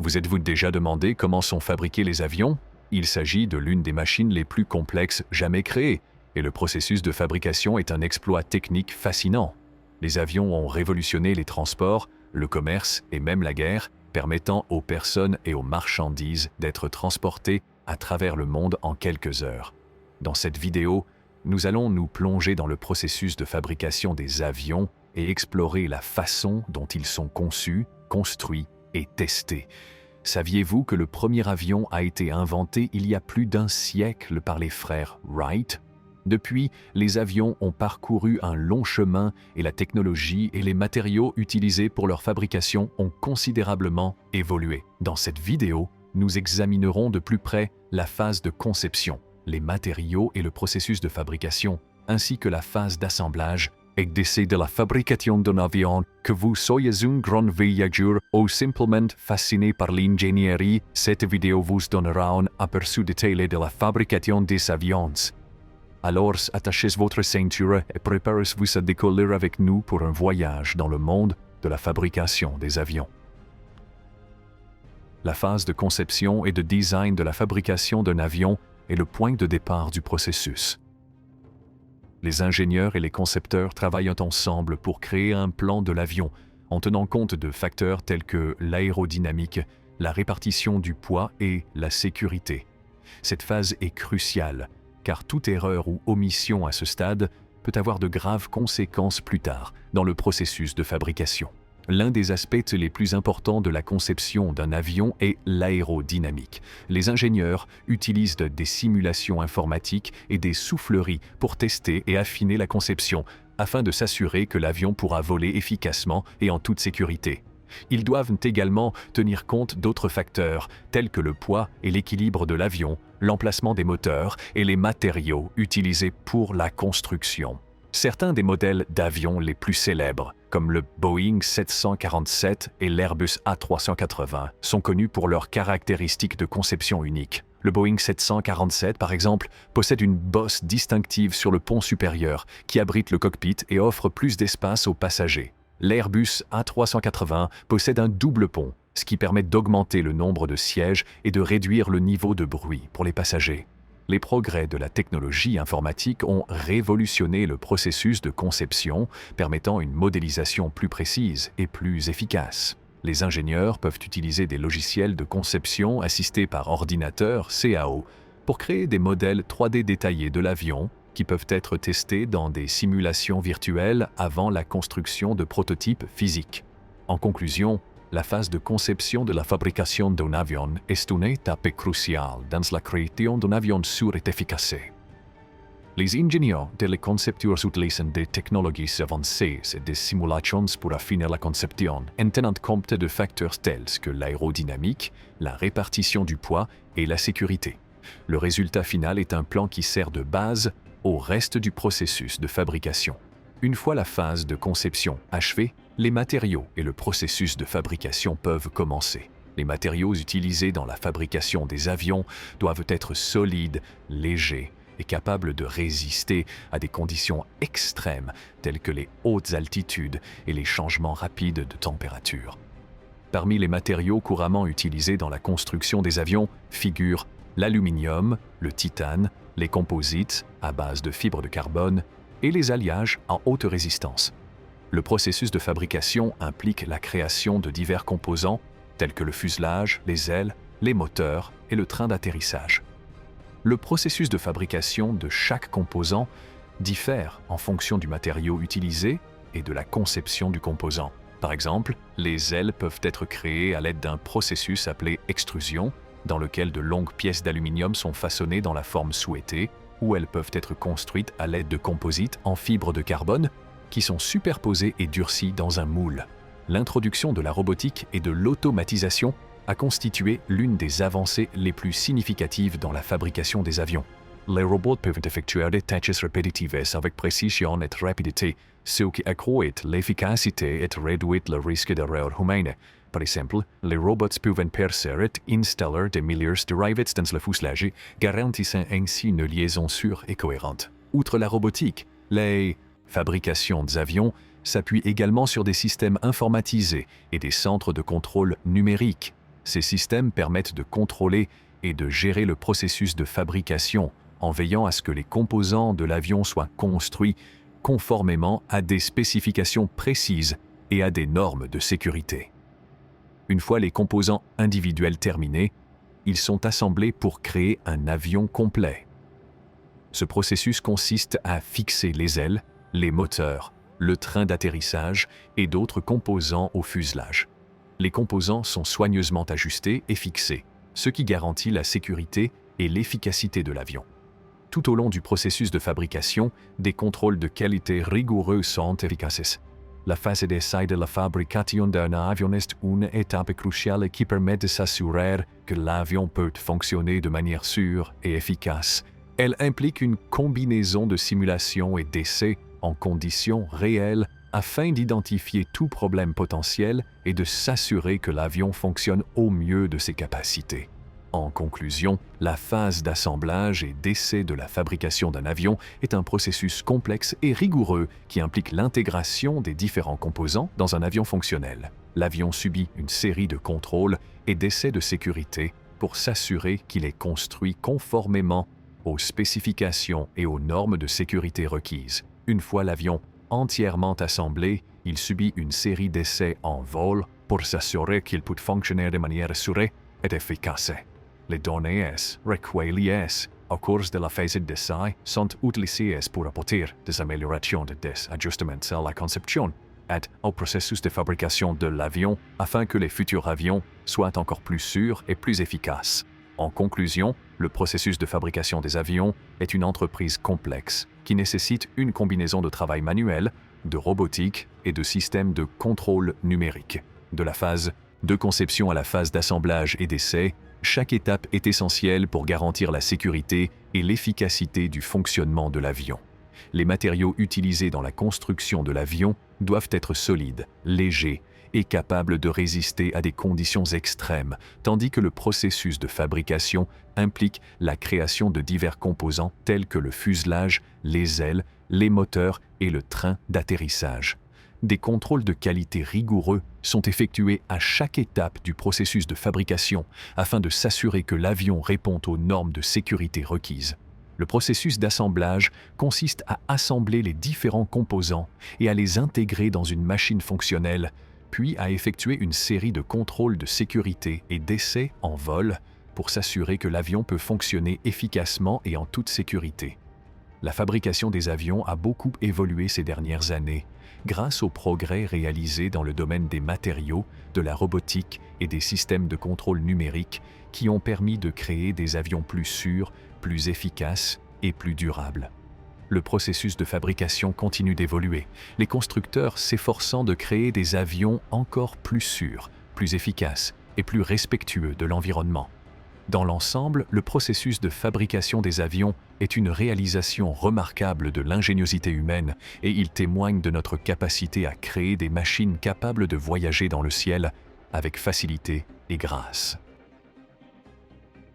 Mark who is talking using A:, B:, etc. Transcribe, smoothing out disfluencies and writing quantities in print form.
A: Vous êtes-vous déjà demandé comment sont fabriqués les avions? Il s'agit de l'une des machines les plus complexes jamais créées, et le processus de fabrication est un exploit technique fascinant. Les avions ont révolutionné les transports, le commerce et même la guerre, permettant aux personnes et aux marchandises d'être transportées à travers le monde en quelques heures. Dans cette vidéo, nous allons nous plonger dans le processus de fabrication des avions et explorer la façon dont ils sont conçus, construits et testés. Saviez-vous que le premier avion a été inventé il y a plus d'un siècle par les frères Wright? Depuis, les avions ont parcouru un long chemin et la technologie et les matériaux utilisés pour leur fabrication ont considérablement évolué. Dans cette vidéo, nous examinerons de plus près la phase de conception, les matériaux et le processus de fabrication, ainsi que la phase d'assemblage et d'essai de la fabrication d'un avion. Que vous soyez un grand voyageur ou simplement fasciné par l'ingénierie, cette vidéo vous donnera un aperçu détaillé de la fabrication des avions. Alors, attachez votre ceinture et préparez-vous à décoller avec nous pour un voyage dans le monde de la fabrication des avions. La phase de conception et de design de la fabrication d'un avion est le point de départ du processus. Les ingénieurs et les concepteurs travaillent ensemble pour créer un plan de l'avion en tenant compte de facteurs tels que l'aérodynamique, la répartition du poids et la sécurité. Cette phase est cruciale, car toute erreur ou omission à ce stade peut avoir de graves conséquences plus tard dans le processus de fabrication. L'un des aspects les plus importants de la conception d'un avion est l'aérodynamique. Les ingénieurs utilisent des simulations informatiques et des souffleries pour tester et affiner la conception, afin de s'assurer que l'avion pourra voler efficacement et en toute sécurité. Ils doivent également tenir compte d'autres facteurs, tels que le poids et l'équilibre de l'avion, l'emplacement des moteurs et les matériaux utilisés pour la construction. Certains des modèles d'avions les plus célèbres, comme le Boeing 747 et l'Airbus A380, sont connus pour leurs caractéristiques de conception unique. Le Boeing 747, par exemple, possède une bosse distinctive sur le pont supérieur qui abrite le cockpit et offre plus d'espace aux passagers. L'Airbus A380 possède un double pont, ce qui permet d'augmenter le nombre de sièges et de réduire le niveau de bruit pour les passagers. Les progrès de la technologie informatique ont révolutionné le processus de conception, permettant une modélisation plus précise et plus efficace. Les ingénieurs peuvent utiliser des logiciels de conception assistés par ordinateur CAO pour créer des modèles 3D détaillés de l'avion qui peuvent être testés dans des simulations virtuelles avant la construction de prototypes physiques. En conclusion, la phase de conception de la fabrication d'un avion est une étape cruciale dans la création d'un avion sûr et efficace. Les ingénieurs de la conception utilisent des technologies avancées et des simulations pour affiner la conception, en tenant compte de facteurs tels que l'aérodynamique, la répartition du poids et la sécurité. Le résultat final est un plan qui sert de base au reste du processus de fabrication. Une fois la phase de conception achevée, les matériaux et le processus de fabrication peuvent commencer. Les matériaux utilisés dans la fabrication des avions doivent être solides, légers et capables de résister à des conditions extrêmes telles que les hautes altitudes et les changements rapides de température. Parmi les matériaux couramment utilisés dans la construction des avions figurent l'aluminium, le titane, les composites à base de fibres de carbone et les alliages en haute résistance. Le processus de fabrication implique la création de divers composants tels que le fuselage, les ailes, les moteurs et le train d'atterrissage. Le processus de fabrication de chaque composant diffère en fonction du matériau utilisé et de la conception du composant. Par exemple, les ailes peuvent être créées à l'aide d'un processus appelé extrusion, dans lequel de longues pièces d'aluminium sont façonnées dans la forme souhaitée, ou elles peuvent être construites à l'aide de composites en fibres de carbone qui sont superposés et durcis dans un moule. L'introduction de la robotique et de l'automatisation a constitué l'une des avancées les plus significatives dans la fabrication des avions. Les robots peuvent effectuer des tâches répétitives avec précision et rapidité, ce qui accroît l'efficacité et réduit le risque d'erreur humaine. Par exemple, les robots peuvent percer et installer des milliers de rivets dans le fuselage, garantissant ainsi une liaison sûre et cohérente. Outre la robotique, les fabrications d'avions s'appuient également sur des systèmes informatisés et des centres de contrôle numériques. Ces systèmes permettent de contrôler et de gérer le processus de fabrication en veillant à ce que les composants de l'avion soient construits conformément à des spécifications précises et à des normes de sécurité. Une fois les composants individuels terminés, ils sont assemblés pour créer un avion complet. Ce processus consiste à fixer les ailes, les moteurs, le train d'atterrissage et d'autres composants au fuselage. Les composants sont soigneusement ajustés et fixés, ce qui garantit la sécurité et l'efficacité de l'avion. Tout au long du processus de fabrication, des contrôles de qualité rigoureux sont efficaces. La phase d'essai de la fabrication d'un avion est une étape cruciale qui permet de s'assurer que l'avion peut fonctionner de manière sûre et efficace. Elle implique une combinaison de simulation et d'essais en conditions réelles afin d'identifier tout problème potentiel et de s'assurer que l'avion fonctionne au mieux de ses capacités. En conclusion, la phase d'assemblage et d'essai de la fabrication d'un avion est un processus complexe et rigoureux qui implique l'intégration des différents composants dans un avion fonctionnel. L'avion subit une série de contrôles et d'essais de sécurité pour s'assurer qu'il est construit conformément aux spécifications et aux normes de sécurité requises. Une fois l'avion entièrement assemblé, il subit une série d'essais en vol pour s'assurer qu'il peut fonctionner de manière assurée et efficace. Les données recueillies au cours de la phase d'essai sont utilisées pour apporter des améliorations et des ajustements à la conception et au processus de fabrication de l'avion afin que les futurs avions soient encore plus sûrs et plus efficaces. En conclusion, le processus de fabrication des avions est une entreprise complexe qui nécessite une combinaison de travail manuel, de robotique et de systèmes de contrôle numérique. De la phase de conception à la phase d'assemblage et d'essai, chaque étape est essentielle pour garantir la sécurité et l'efficacité du fonctionnement de l'avion. Les matériaux utilisés dans la construction de l'avion doivent être solides, légers et capables de résister à des conditions extrêmes, tandis que le processus de fabrication implique la création de divers composants tels que le fuselage, les ailes, les moteurs et le train d'atterrissage. Des contrôles de qualité rigoureux sont effectués à chaque étape du processus de fabrication afin de s'assurer que l'avion répond aux normes de sécurité requises. Le processus d'assemblage consiste à assembler les différents composants et à les intégrer dans une machine fonctionnelle, puis à effectuer une série de contrôles de sécurité et d'essais en vol pour s'assurer que l'avion peut fonctionner efficacement et en toute sécurité. La fabrication des avions a beaucoup évolué ces dernières années, grâce aux progrès réalisés dans le domaine des matériaux, de la robotique et des systèmes de contrôle numérique qui ont permis de créer des avions plus sûrs, plus efficaces et plus durables. Le processus de fabrication continue d'évoluer, les constructeurs s'efforçant de créer des avions encore plus sûrs, plus efficaces et plus respectueux de l'environnement. Dans l'ensemble, le processus de fabrication des avions est une réalisation remarquable de l'ingéniosité humaine et il témoigne de notre capacité à créer des machines capables de voyager dans le ciel avec facilité et grâce.